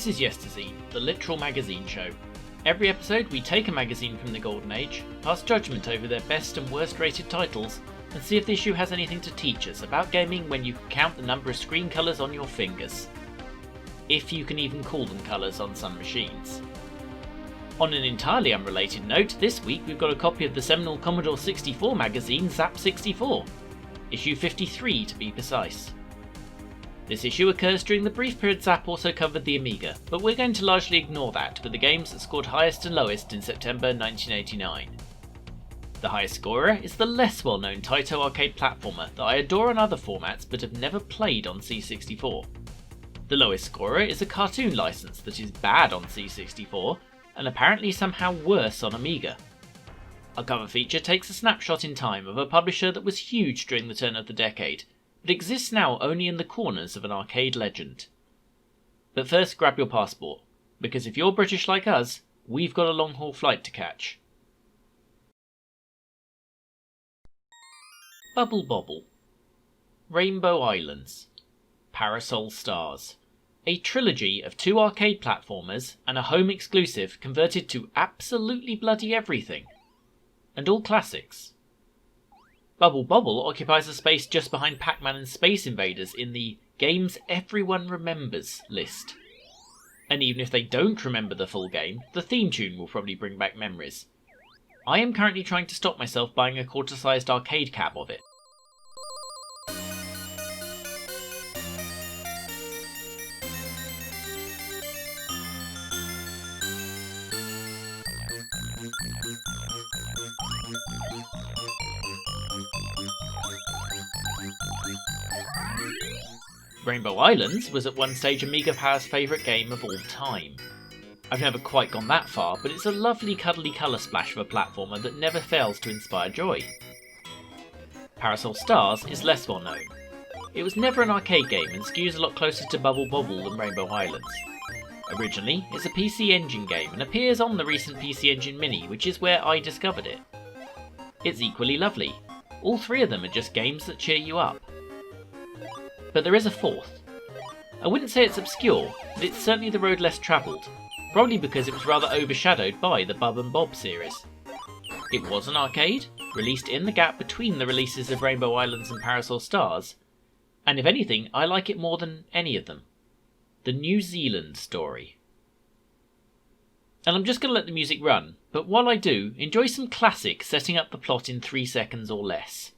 This is Yesterzine, the literal magazine show. Every episode we take a magazine from the Golden Age, pass judgment over their best and worst rated titles, and see if the issue has anything to teach us about gaming when you can count the number of screen colours on your fingers. If you can even call them colours on some machines. On an entirely unrelated note, this week we've got a copy of the seminal Commodore 64 magazine Zzap 64, issue 53 to be precise. This issue occurs during the brief period Zzap also covered the Amiga, but we're going to largely ignore that for the games that scored highest and lowest in September 1989. The highest scorer is the less well-known Taito arcade platformer that I adore on other formats but have never played on C64. The lowest scorer is a cartoon license that is bad on C64 and apparently somehow worse on Amiga. Our cover feature takes a snapshot in time of a publisher that was huge during the turn of the decade, but exists now only in the corners of an arcade legend. But first, grab your passport, because if you're British like us, we've got a long-haul flight to catch. Bubble Bobble, Rainbow Islands, Parasol Stars, a trilogy of 2 arcade platformers and a home exclusive converted to absolutely bloody everything, and all classics. Bubble Bobble occupies a space just behind Pac-Man and Space Invaders in the Games Everyone Remembers list. And even if they don't remember the full game, the theme tune will probably bring back memories. I am currently trying to stop myself buying a quarter-sized arcade cab of it. Rainbow Islands was at one stage Amiga Power's favourite game of all time. I've never quite gone that far, but it's a lovely cuddly colour splash of a platformer that never fails to inspire joy. Parasol Stars is less well known. It was never an arcade game and skews a lot closer to Bubble Bobble than Rainbow Islands. Originally, it's a PC Engine game and appears on the recent PC Engine Mini, which is where I discovered it. It's equally lovely. All 3 of them are just games that cheer you up. But there is a 4th. I wouldn't say it's obscure, but it's certainly the road less travelled, probably because it was rather overshadowed by the Bub and Bob series. It was an arcade, released in the gap between the releases of Rainbow Islands and Parasol Stars, and if anything, I like it more than any of them. The New Zealand Story. And I'm just going to let the music run, but while I do, enjoy some classic setting up the plot in 3 seconds or less.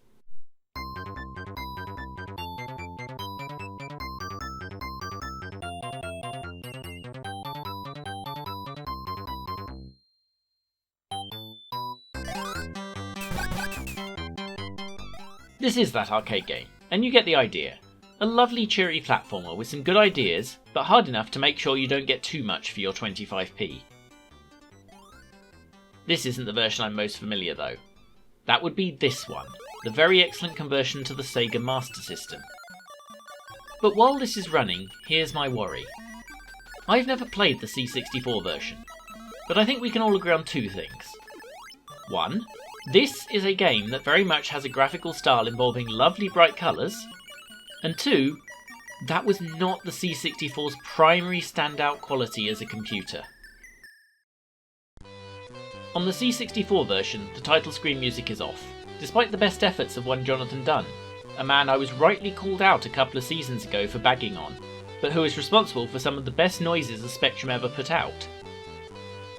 This is that arcade game, and you get the idea. A lovely cheery platformer with some good ideas, but hard enough to make sure you don't get too much for your 25p. This isn't the version I'm most familiar though. That would be this one, the very excellent conversion to the Sega Master System. But while this is running, here's my worry. I've never played the C64 version, but I think we can all agree on 2 things. 1. This is a game that very much has a graphical style involving lovely bright colours, and 2, that was not the C64's primary standout quality as a computer. On the C64 version, the title screen music is off, despite the best efforts of one Jonathan Dunn, a man I was rightly called out a couple of seasons ago for bagging on, but who is responsible for some of the best noises the Spectrum ever put out.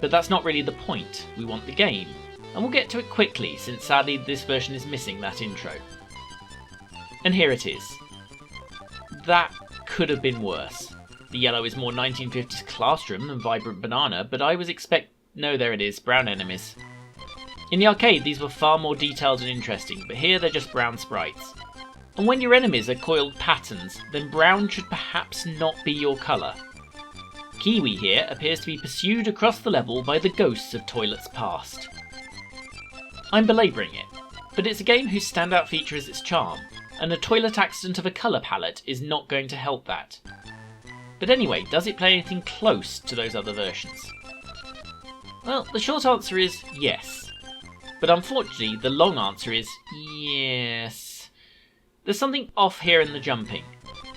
But that's not really the point, we want the game. And we'll get to it quickly, since sadly this version is missing that intro. And here it is. That could have been worse. The yellow is more 1950s Classroom than Vibrant Banana, but I was no, there it is, brown enemies. In the arcade these were far more detailed and interesting, but here they're just brown sprites. And when your enemies are coiled patterns, then brown should perhaps not be your colour. Kiwi here appears to be pursued across the level by the ghosts of toilets past. I'm belabouring it, but it's a game whose standout feature is its charm, and a toilet accident of a colour palette is not going to help that. But anyway, does it play anything close to those other versions? Well, the short answer is yes. But unfortunately, the long answer is yes. There's something off here in the jumping.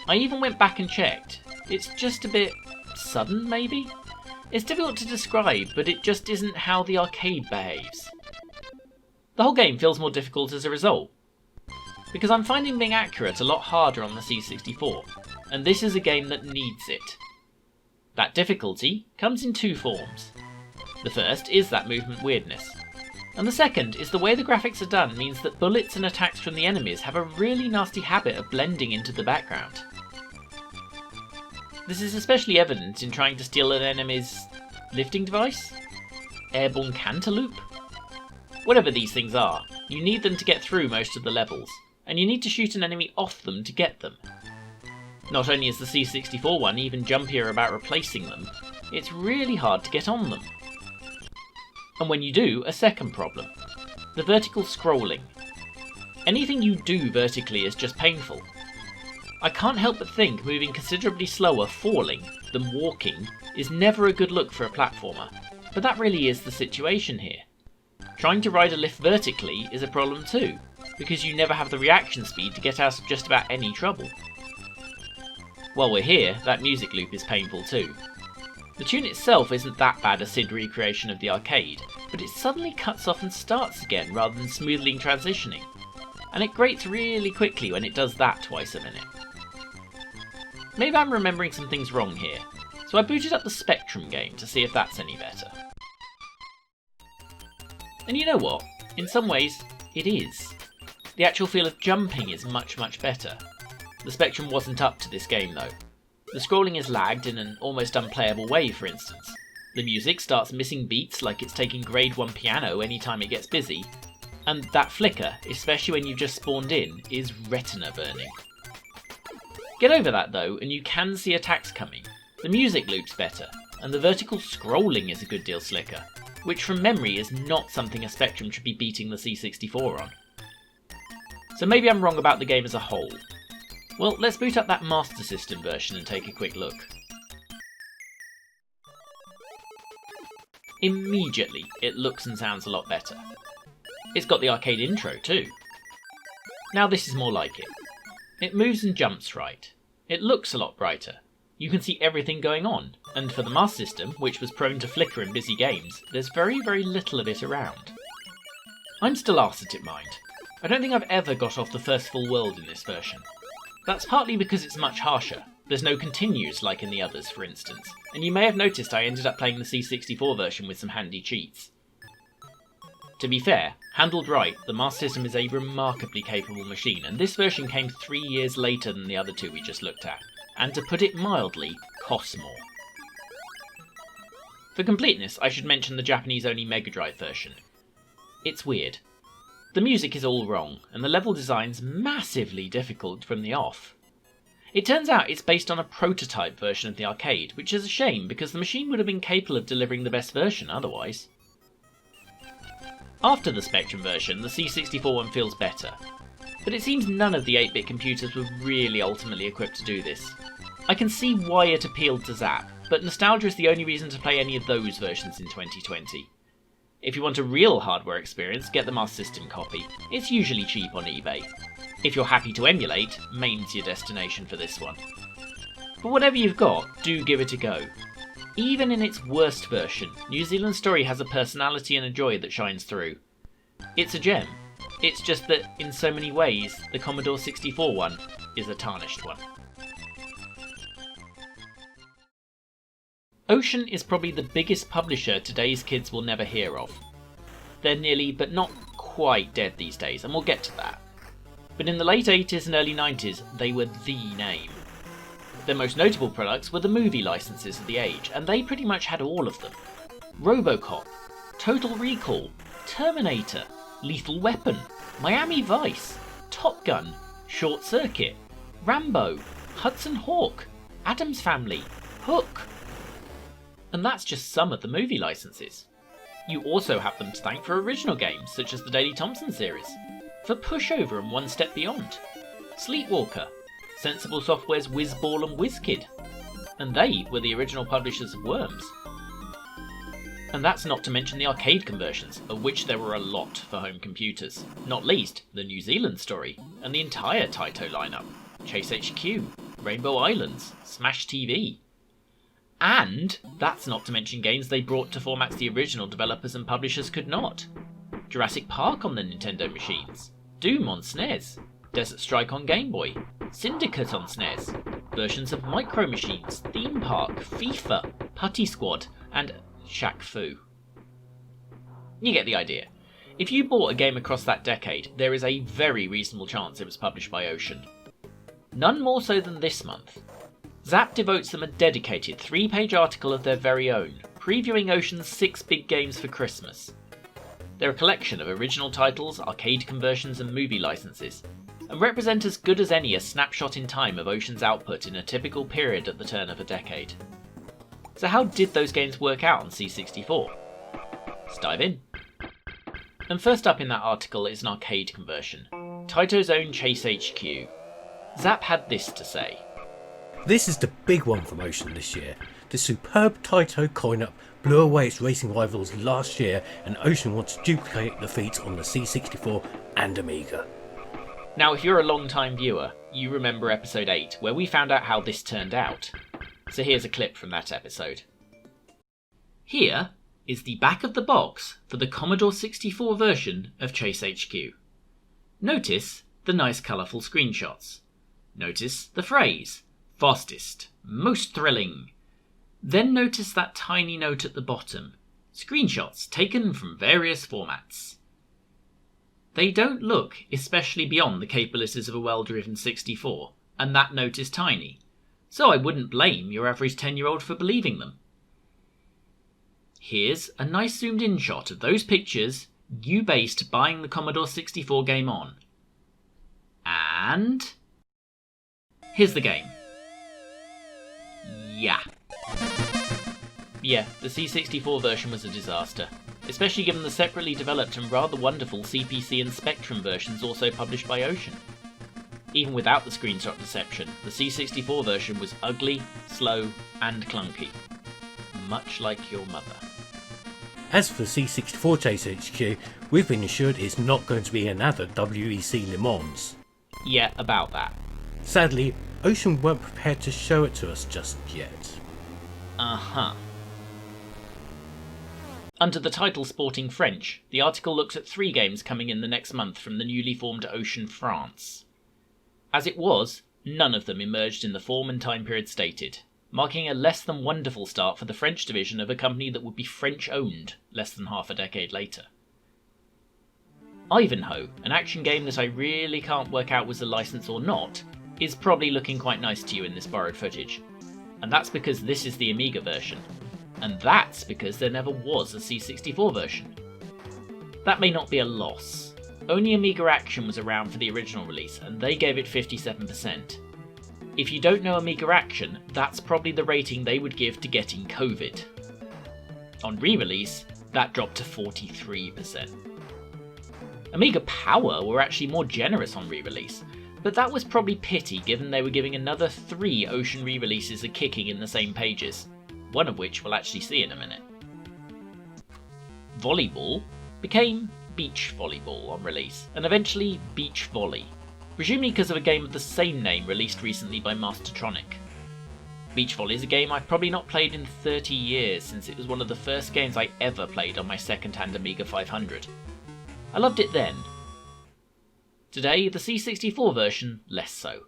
I even went back and checked. It's just a bit sudden, maybe? It's difficult to describe, but it just isn't how the arcade behaves. The whole game feels more difficult as a result, because I'm finding being accurate a lot harder on the C64, and this is a game that needs it. That difficulty comes in two forms. The first is that movement weirdness, and the second is the way the graphics are done means that bullets and attacks from the enemies have a really nasty habit of blending into the background. This is especially evident in trying to steal an enemy's lifting device? Airborne cantaloupe? Whatever these things are, you need them to get through most of the levels, and you need to shoot an enemy off them to get them. Not only is the C64 one even jumpier about replacing them, it's really hard to get on them. And when you do, a second problem. The vertical scrolling. Anything you do vertically is just painful. I can't help but think moving considerably slower falling than walking is never a good look for a platformer, but that really is the situation here. Trying to ride a lift vertically is a problem too, because you never have the reaction speed to get out of just about any trouble. While we're here, that music loop is painful too. The tune itself isn't that bad a SID recreation of the arcade, but it suddenly cuts off and starts again rather than smoothly transitioning, and it grates really quickly when it does that twice a minute. Maybe I'm remembering some things wrong here, so I booted up the Spectrum game to see if that's any better. And you know what? In some ways, it is. The actual feel of jumping is much better. The Spectrum wasn't up to this game though. The scrolling is lagged in an almost unplayable way, for instance. The music starts missing beats like it's taking grade 1 piano anytime it gets busy, and that flicker, especially when you've just spawned in, is retina burning. Get over that though, and you can see attacks coming. The music loop's better, and the vertical scrolling is a good deal slicker, which from memory is not something a Spectrum should be beating the C64 on. So maybe I'm wrong about the game as a whole. Well, let's boot up that Master System version and take a quick look. Immediately, it looks and sounds a lot better. It's got the arcade intro too. Now this is more like it. It moves and jumps right. It looks a lot brighter. You can see everything going on, and for the Master System, which was prone to flicker in busy games, there's very little of it around. I'm still arsed at it, mind. I don't think I've ever got off the first full world in this version. That's partly because it's much harsher. There's no continues like in the others, for instance, and you may have noticed I ended up playing the C64 version with some handy cheats. To be fair, handled right, the Master System is a remarkably capable machine, and this version came 3 years later than the other two we just looked at, and to put it mildly, costs more. For completeness, I should mention the Japanese-only Mega Drive version. It's weird. The music is all wrong, and the level design's massively difficult from the off. It turns out it's based on a prototype version of the arcade, which is a shame because the machine would have been capable of delivering the best version otherwise. After the Spectrum version, the C64 one feels better, but it seems none of the 8-bit computers were really ultimately equipped to do this. I can see why it appealed to Zzap, but nostalgia is the only reason to play any of those versions in 2020. If you want a real hardware experience, get the Master System copy. It's usually cheap on eBay. If you're happy to emulate, Maine's your destination for this one. But whatever you've got, do give it a go. Even in its worst version, New Zealand Story has a personality and a joy that shines through. It's a gem. It's just that, in so many ways, the Commodore 64 one is a tarnished one. Ocean is probably the biggest publisher today's kids will never hear of. They're nearly, but not quite dead these days, and we'll get to that. But in the late 80s and early 90s, they were the name. Their most notable products were the movie licenses of the age, and they pretty much had all of them. RoboCop, Total Recall, Terminator, Lethal Weapon, Miami Vice, Top Gun, Short Circuit, Rambo, Hudson Hawk, Addams Family, Hook. And that's just some of the movie licenses. You also have them to thank for original games such as the Daley Thompson series, for Pushover and One Step Beyond, Sleepwalker, Sensible Software's Whizball and WizKid, and they were the original publishers of Worms. And that's not to mention the arcade conversions, of which there were a lot for home computers, not least the New Zealand Story, and the entire Taito lineup, Chase HQ, Rainbow Islands, Smash TV. And that's not to mention games they brought to formats the original developers and publishers could not. Jurassic Park on the Nintendo machines, Doom on SNES, Desert Strike on Game Boy, Syndicate on SNES, versions of Micro Machines, Theme Park, FIFA, Putty Squad, and Shaq Fu. You get the idea. If you bought a game across that decade, there is a very reasonable chance it was published by Ocean. None more so than this month. Zzap devotes them a dedicated 3-page article of their very own, previewing Ocean's 6 big games for Christmas. They're a collection of original titles, arcade conversions and movie licenses, and represent as good as any a snapshot in time of Ocean's output in a typical period at the turn of a decade. So how did those games work out on C64? Let's dive in. And first up in that article is an arcade conversion, Taito's own Chase HQ. Zzap had this to say. This is the big one from Ocean this year. The superb Taito coin-up blew away its racing rivals last year, and Ocean wants to duplicate the feat on the C64 and Amiga. Now if you're a long-time viewer, you remember episode 8, where we found out how this turned out. So here's a clip from that episode. Here is the back of the box for the Commodore 64 version of Chase HQ. Notice the nice colourful screenshots. Notice the phrase, fastest, most thrilling. Then notice that tiny note at the bottom, screenshots taken from various formats. They don't look especially beyond the capabilities of a well-driven 64, and that note is tiny, so I wouldn't blame your average 10-year-old for believing them. Here's a nice zoomed-in shot of those pictures you based buying the Commodore 64 game on. And here's the game. Yeah, the C64 version was a disaster, especially given the separately developed and rather wonderful CPC and Spectrum versions also published by Ocean. Even without the screenshot deception, the C64 version was ugly, slow, and clunky. Much like your mother. As for C64 Chase HQ, we've been assured it's not going to be another WEC Le Mans. Yeah, about that. Sadly, Ocean weren't prepared to show it to us just yet. Uh-huh. Under the title Sporting French, the article looks at 3 games coming in the next month from the newly formed Ocean France. As it was, none of them emerged in the form and time period stated, marking a less than wonderful start for the French division of a company that would be French-owned less than half a decade later. Ivanhoe, an action game that I really can't work out was a license or not, is probably looking quite nice to you in this borrowed footage. And that's because this is the Amiga version. And that's because there never was a C64 version. That may not be a loss. Only Amiga Action was around for the original release, and they gave it 57%. If you don't know Amiga Action, that's probably the rating they would give to getting COVID. On re-release, that dropped to 43%. Amiga Power were actually more generous on re-release, but that was probably pity given they were giving another 3 Ocean re-releases a kicking in the same pages, one of which we'll actually see in a minute. Volleyball became Beach Volleyball on release, and eventually Beach Volley, presumably because of a game of the same name released recently by Mastertronic. Beach Volley is a game I've probably not played in 30 years, since it was one of the first games I ever played on my second-hand Amiga 500. I loved it then. Today, the C64 version, less so.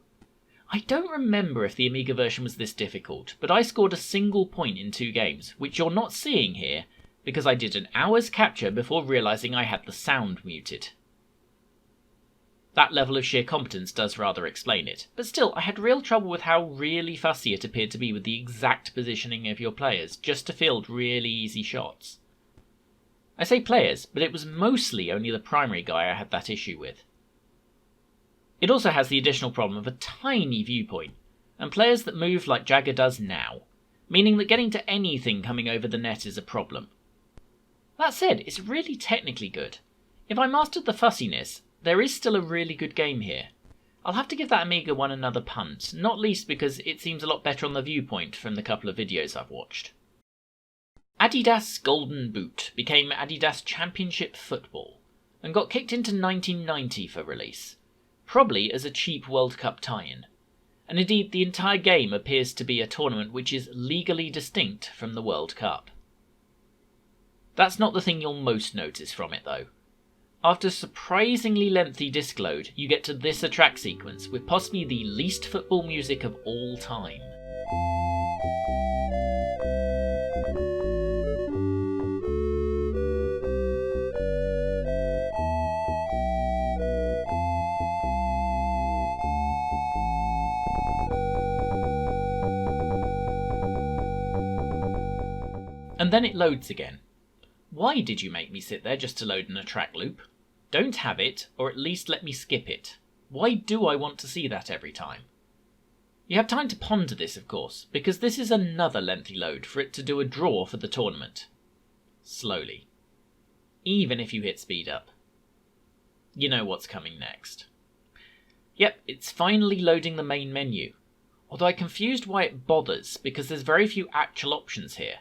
I don't remember if the Amiga version was this difficult, but I scored a single point in 2 games, which you're not seeing here, because I did an hour's capture before realising I had the sound muted. That level of sheer competence does rather explain it, but still, I had real trouble with how really fussy it appeared to be with the exact positioning of your players, just to field really easy shots. I say players, but it was mostly only the primary guy I had that issue with. It also has the additional problem of a tiny viewpoint, and players that move like Jagger does now, meaning that getting to anything coming over the net is a problem. That said, it's really technically good. If I mastered the fussiness, there is still a really good game here. I'll have to give that Amiga one another punt, not least because it seems a lot better on the viewpoint from the couple of videos I've watched. Adidas Golden Boot became Adidas Championship Football, and got kicked into 1990 for release, probably as a cheap World Cup tie-in. and indeed the entire game appears to be a tournament which is legally distinct from the World Cup. That's not the thing you'll most notice from it though. After a surprisingly lengthy disc load, you get to this attract sequence with possibly the least football music of all time. And then it loads again. Why did you make me sit there just to load an attract loop? Don't have it, or at least let me skip it. Why do I want to see that every time? You have time to ponder this, of course, because this is another lengthy load for it to do a draw for the tournament. Slowly. Even if you hit speed up. You know what's coming next. Yep, it's finally loading the main menu. Although I'm confused why it bothers, because there's very few actual options here.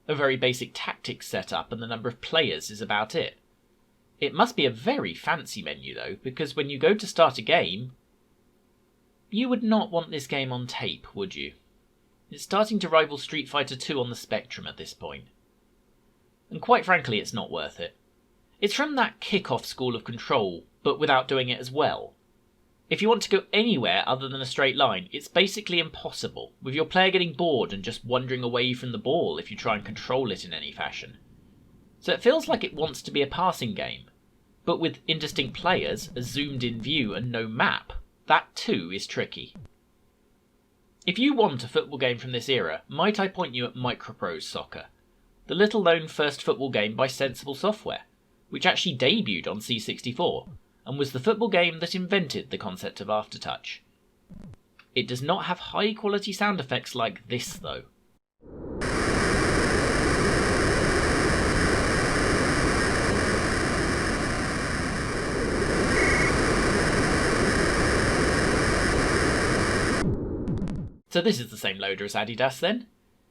A very basic tactics setup and the number of players is about it. It must be a very fancy menu though, because when you go to start a game, you would not want this game on tape, would you? It's starting to rival Street Fighter 2 on the spectrum at this point. And quite frankly, it's not worth it. It's from that kick-off school of control, but without doing it as well. If you want to go anywhere other than a straight line, it's basically impossible, with your player getting bored and just wandering away from the ball if you try and control it in any fashion. So it feels like it wants to be a passing game, but with indistinct players, a zoomed-in view and no map, that too is tricky. If you want a football game from this era, might I point you at Microprose Soccer, the little-known first football game by Sensible Software, which actually debuted on C64, and was the football game that invented the concept of aftertouch. It does not have high quality sound effects like this though. So this is the same loader as Adidas then?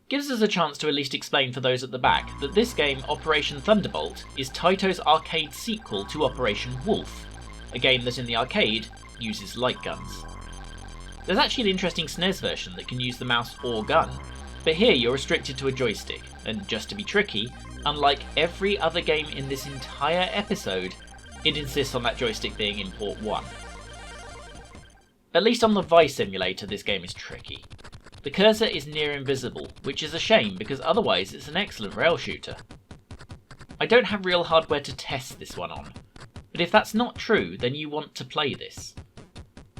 Gives us a chance to at least explain for those at the back that this game, Operation Thunderbolt, is Taito's arcade sequel to Operation Wolf, a game that in the arcade uses light guns. There's actually an interesting SNES version that can use the mouse or gun, but here you're restricted to a joystick, and just to be tricky, unlike every other game in this entire episode, it insists on that joystick being in port 1. At least on the Vice emulator this game is tricky. The cursor is near invisible, which is a shame because otherwise it's an excellent rail shooter. I don't have real hardware to test this one on, but if that's not true, then you want to play this.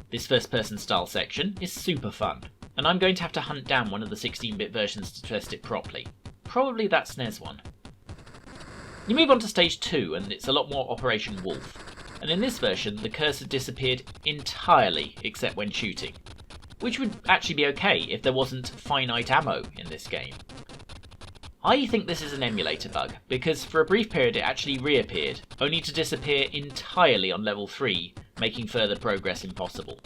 This first-person style section is super fun, and I'm going to have to hunt down one of the 16-bit versions to test it properly. Probably that SNES one. You move on to stage 2, and it's a lot more Operation Wolf, and in this version the cursor disappeared entirely except when shooting, which would actually be okay if there wasn't finite ammo in this game. I think this is an emulator bug, because for a brief period it actually reappeared, only to disappear entirely on level 3, making further progress impossible.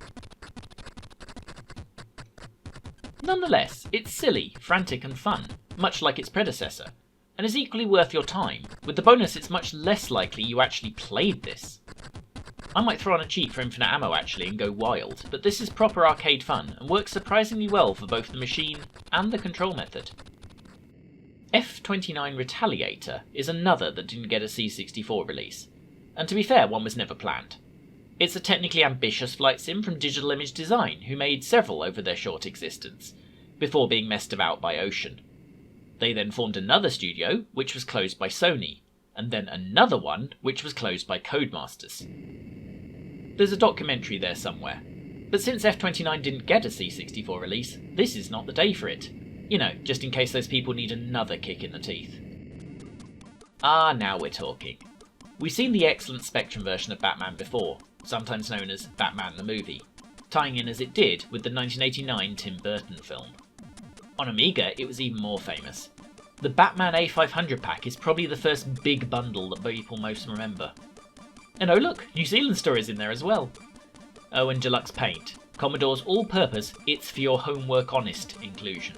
Nonetheless, it's silly, frantic and fun, much like its predecessor, and is equally worth your time. With the bonus it's much less likely you actually played this. I might throw on a cheat for infinite ammo actually and go wild, but this is proper arcade fun and works surprisingly well for both the machine and the control method. F-29 Retaliator is another that didn't get a C64 release, and to be fair, one was never planned. It's a technically ambitious flight sim from Digital Image Design, who made several over their short existence, before being messed about by Ocean. They then formed another studio, which was closed by Sony, and then another one, which was closed by Codemasters. There's a documentary there somewhere, but since F-29 didn't get a C64 release, this is not the day for it. You know, just in case those people need another kick in the teeth. Ah, now we're talking. We've seen the excellent Spectrum version of Batman before, sometimes known as Batman the Movie, tying in as it did with the 1989 Tim Burton film. On Amiga, it was even more famous. The Batman A500 pack is probably the first big bundle that people most remember. And oh look, New Zealand stories in there as well. Oh, and Deluxe Paint, Commodore's all-purpose "it's for your homework honest" inclusion.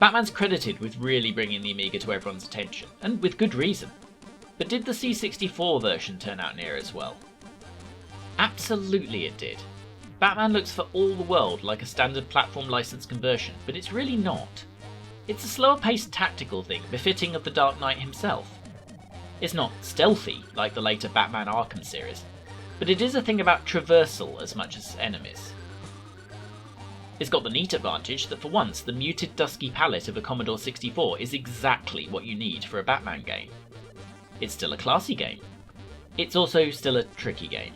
Batman's credited with really bringing the Amiga to everyone's attention, and with good reason. But did the C64 version turn out near as well? Absolutely it did. Batman looks for all the world like a standard platform license conversion, but it's really not. It's a slower paced tactical thing befitting of the Dark Knight himself. It's not stealthy like the later Batman Arkham series, but it is a thing about traversal as much as enemies. It's got the neat advantage that for once the muted dusky palette of a Commodore 64 is exactly what you need for a Batman game. It's still a classy game. It's also still a tricky game.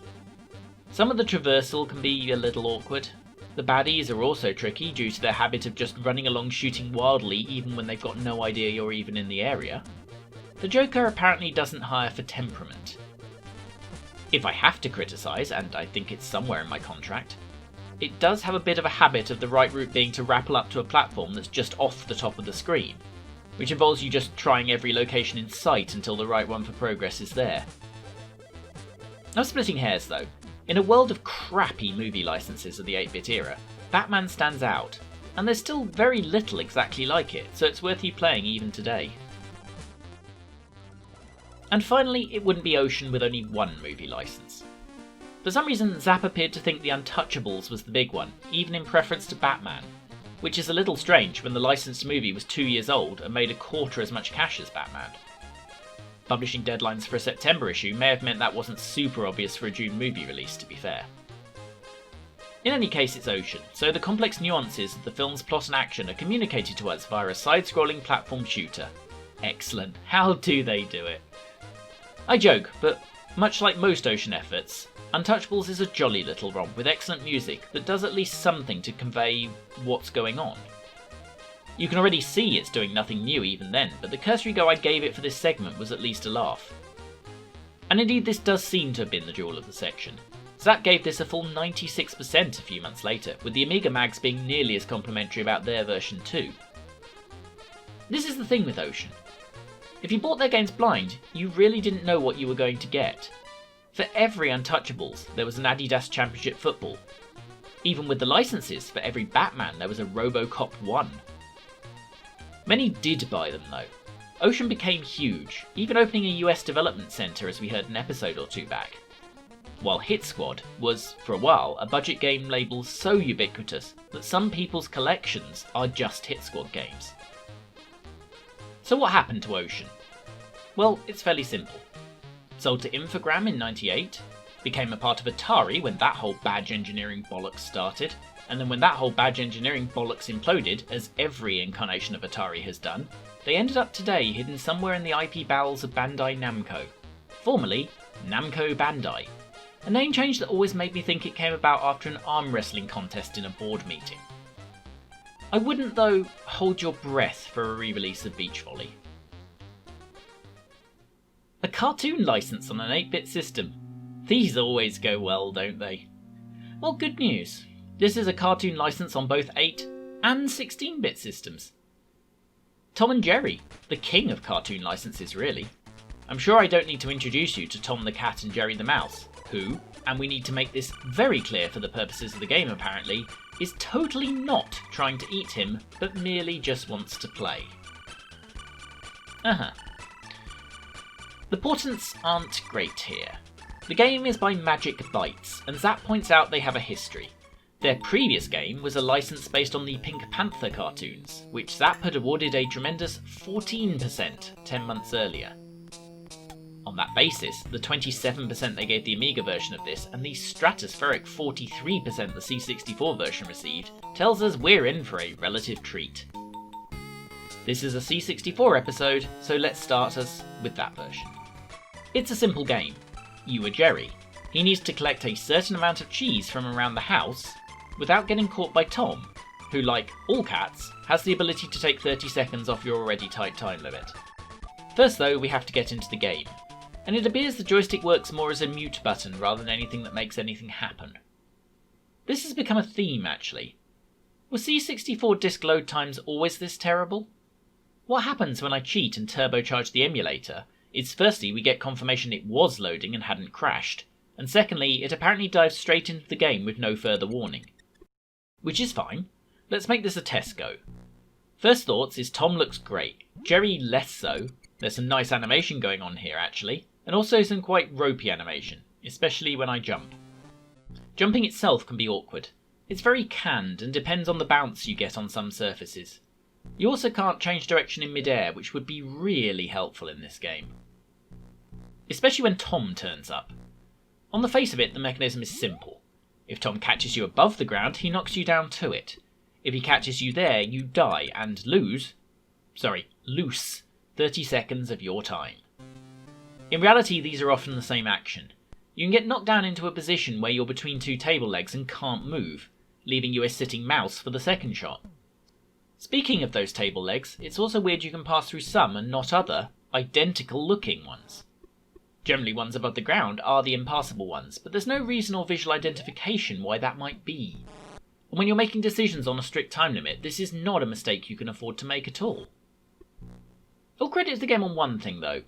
Some of the traversal can be a little awkward. The baddies are also tricky due to their habit of just running along shooting wildly even when they've got no idea you're even in the area. The Joker apparently doesn't hire for temperament. If I have to criticise, and I think it's somewhere in my contract, it does have a bit of a habit of the right route being to rappel up to a platform that's just off the top of the screen, which involves you just trying every location in sight until the right one for progress is there. I'm splitting hairs though. In a world of crappy movie licenses of the 8-bit era, Batman stands out, and there's still very little exactly like it, so it's worth you playing even today. And finally, it wouldn't be Ocean with only one movie license. For some reason, Zzap appeared to think the Untouchables was the big one, even in preference to Batman, which is a little strange when the licensed movie was 2 years old and made a quarter as much cash as Batman. Publishing deadlines for a September issue may have meant that wasn't super obvious for a June movie release, to be fair. In any case, it's Ocean, so the complex nuances of the film's plot and action are communicated to us via a side-scrolling platform shooter. Excellent. How do they do it? I joke, but much like most Ocean efforts, Untouchables is a jolly little romp with excellent music that does at least something to convey what's going on. You can already see it's doing nothing new even then, but the cursory go I gave it for this segment was at least a laugh. And indeed this does seem to have been the jewel of the section. Zzap gave this a full 96% a few months later, with the Amiga mags being nearly as complimentary about their version too. This is the thing with Ocean. If you bought their games blind, you really didn't know what you were going to get. For every Untouchables, there was an Adidas Championship football. Even with the licenses, for every Batman there was a RoboCop 1. Many did buy them though. Ocean became huge, even opening a US development centre as we heard an episode or two back. While Hit Squad was, for a while, a budget game label so ubiquitous that some people's collections are just Hit Squad games. So what happened to Ocean? Well, it's fairly simple. Sold to Infogram in '98, became a part of Atari when that whole badge engineering bollocks started, and then when that whole badge engineering bollocks imploded, as every incarnation of Atari has done, they ended up today hidden somewhere in the IP bowels of Bandai Namco, formerly Namco Bandai, a name change that always made me think it came about after an arm wrestling contest in a board meeting. I wouldn't, though, hold your breath for a re-release of Beach Volley. A cartoon license on an 8-bit system. These always go well, don't they? Well, good news. This is a cartoon license on both 8 and 16-bit systems. Tom and Jerry, the king of cartoon licenses really. I'm sure I don't need to introduce you to Tom the Cat and Jerry the Mouse, who, and we need to make this very clear for the purposes of the game apparently, is totally not trying to eat him, but merely just wants to play. The portents aren't great here. The game is by Magic Bytes, and Zzap points out they have a history. Their previous game was a license based on the Pink Panther cartoons, which Zzap had awarded a tremendous 14% 10 months earlier. On that basis, the 27% they gave the Amiga version of this and the stratospheric 43% the C64 version received tells us we're in for a relative treat. This is a C64 episode, so let's start us with that version. It's a simple game. You are Jerry. He needs to collect a certain amount of cheese from around the house without getting caught by Tom, who, like all cats, has the ability to take 30 seconds off your already tight time limit. First though, we have to get into the game, and it appears the joystick works more as a mute button rather than anything that makes anything happen. This has become a theme actually. Were C64 disk load times always this terrible? What happens when I cheat and turbocharge the emulator is firstly we get confirmation it was loading and hadn't crashed, and secondly it apparently dives straight into the game with no further warning. Which is fine. Let's make this a test go. First thoughts is Tom looks great, Jerry less so. There's some nice animation going on here actually, and also some quite ropey animation, especially when I jump. Jumping itself can be awkward. It's very canned and depends on the bounce you get on some surfaces. You also can't change direction in mid-air, which would be really helpful in this game. Especially when Tom turns up. On the face of it, the mechanism is simple. If Tom catches you above the ground, he knocks you down to it. If he catches you there, you die and loose 30 seconds of your time. In reality, these are often the same action. You can get knocked down into a position where you're between two table legs and can't move, leaving you a sitting mouse for the second shot. Speaking of those table legs, it's also weird you can pass through some and not other, identical looking ones. Generally ones above the ground are the impassable ones, but there's no reason or visual identification why that might be. And when you're making decisions on a strict time limit, this is not a mistake you can afford to make at all. I'll credit the game on one thing though.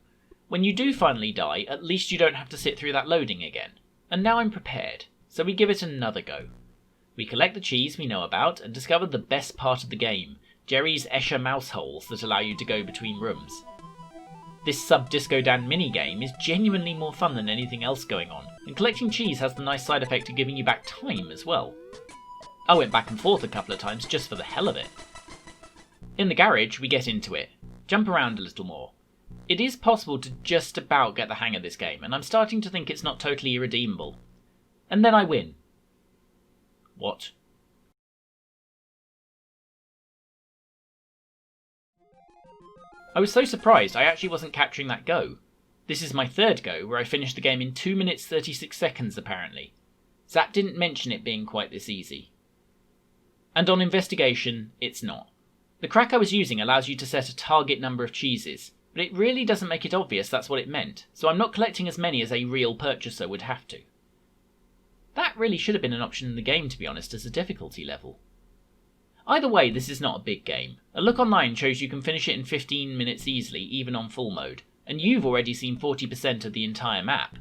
When you do finally die, at least you don't have to sit through that loading again. And now I'm prepared, so we give it another go. We collect the cheese we know about and discover the best part of the game, Jerry's Escher mouse holes that allow you to go between rooms. This sub-Disco Dan minigame is genuinely more fun than anything else going on, and collecting cheese has the nice side effect of giving you back time as well. I went back and forth a couple of times just for the hell of it. In the garage, we get into it, jump around a little more. It is possible to just about get the hang of this game, and I'm starting to think it's not totally irredeemable. And then I win. What? I was so surprised I actually wasn't capturing that go. This is my third go, where I finished the game in 2 minutes 36 seconds apparently. Zzap didn't mention it being quite this easy. And on investigation, it's not. The crack I was using allows you to set a target number of cheeses, but it really doesn't make it obvious that's what it meant, so I'm not collecting as many as a real purchaser would have to. That really should have been an option in the game, to be honest, as a difficulty level. Either way, this is not a big game. A look online shows you can finish it in 15 minutes easily, even on full mode, and you've already seen 40% of the entire map.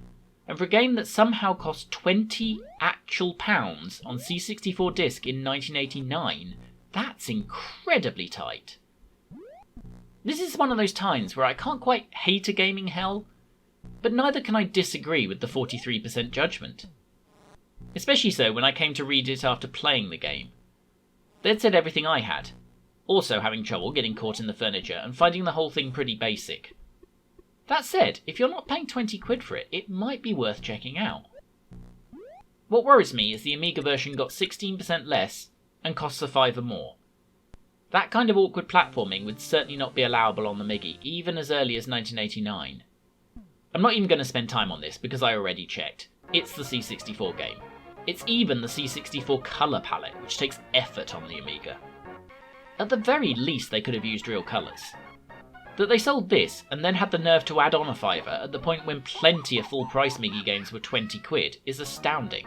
And for a game that somehow cost £20 actual pounds on C64 disc in 1989, that's incredibly tight. This is one of those times where I can't quite hate a gaming hell, but neither can I disagree with the 43% judgment. Especially so when I came to read it after playing the game. They'd said everything I had, also having trouble getting caught in the furniture and finding the whole thing pretty basic. That said, if you're not paying 20 quid for it, it might be worth checking out. What worries me is the Amiga version got 16% less and costs a fiver more. That kind of awkward platforming would certainly not be allowable on the MIGI, even as early as 1989. I'm not even going to spend time on this because I already checked. It's the C64 game. It's even the C64 colour palette, which takes effort on the Amiga. At the very least they could have used real colours. That they sold this and then had the nerve to add on a fiver at the point when plenty of full price MIGI games were 20 quid is astounding.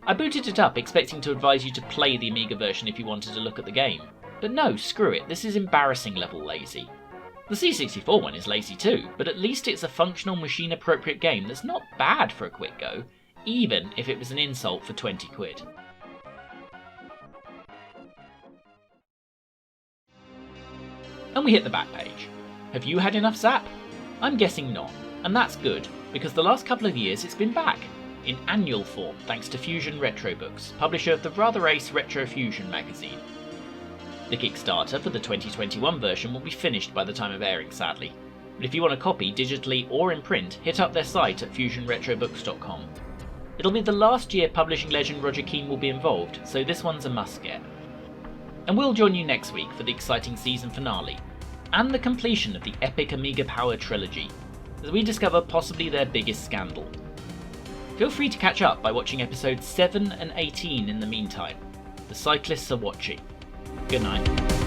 I booted it up expecting to advise you to play the Amiga version if you wanted to look at the game, but no, screw it, this is embarrassing level lazy. The C64 one is lazy too, but at least it's a functional machine appropriate game that's not bad for a quick go, even if it was an insult for 20 quid. And we hit the back page. Have you had enough Zzap? I'm guessing not, and that's good, because the last couple of years it's been back, in annual form thanks to Fusion Retro Books, publisher of the rather ace Retro Fusion magazine. The Kickstarter for the 2021 version will be finished by the time of airing, sadly, but if you want a copy digitally or in print, hit up their site at fusionretrobooks.com. It'll be the last year publishing legend Roger Keane will be involved, so this one's a must-get. And we'll join you next week for the exciting season finale, and the completion of the epic Amiga Power trilogy, as we discover possibly their biggest scandal. Feel free to catch up by watching episodes 7 and 18 in the meantime. The cyclists are watching. Good night.